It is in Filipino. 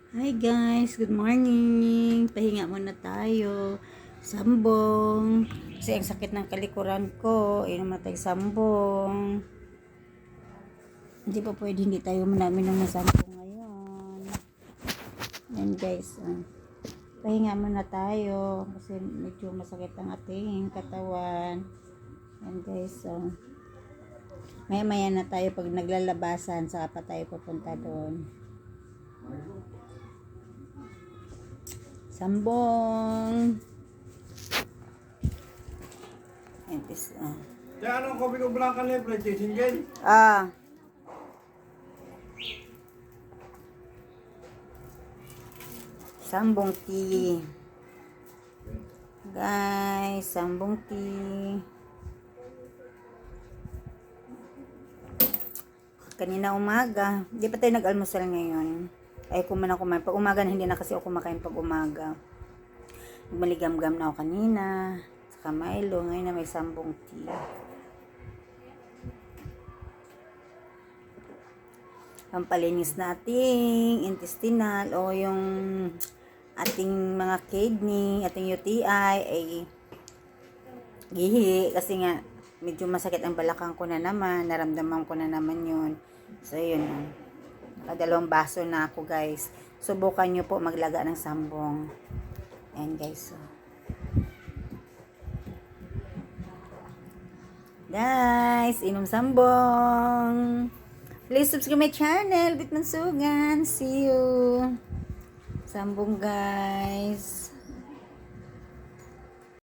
Hi guys, good morning. Pahinga muna tayo. Sambong. Kasi ang sakit ng kalikuran ko. Inom na tayo sambong. Hindi pa pwede hindi tayo namin ng sambong ngayon. Yan guys. Pahinga muna tayo. Kasi medyo masakit ang ating katawan. Yan guys. Maya-maya na tayo pag naglalabasan. Saka pa tayo pupunta doon. Sambong. Yan guys. Kaya anong kopi ko Blanca Libre, Single? Sambong tea. Guys, sambong tea. Kanina umaga. Hindi pa tayo nag-almusal ngayon. Ay, kumain ako kumain. Pag umaga na, hindi na kasi ako kumakain pag umaga. Nagmaligam-gam na ako kanina. Saka Milo. Ngayon na may sambong tea. Pampalinis nating intestinal o yung ating mga kidney, ating UTI ay gihi kasi nga medyo masakit ang balakang ko na naman, naramdaman ko na naman yun. So yun, nakadalawang baso na ako guys. Subukan nyo po maglaga ng sambong. Ayan guys. Guys, inom sambong. Please subscribe my channel, Bitman Sugan. See you. Sambong guys.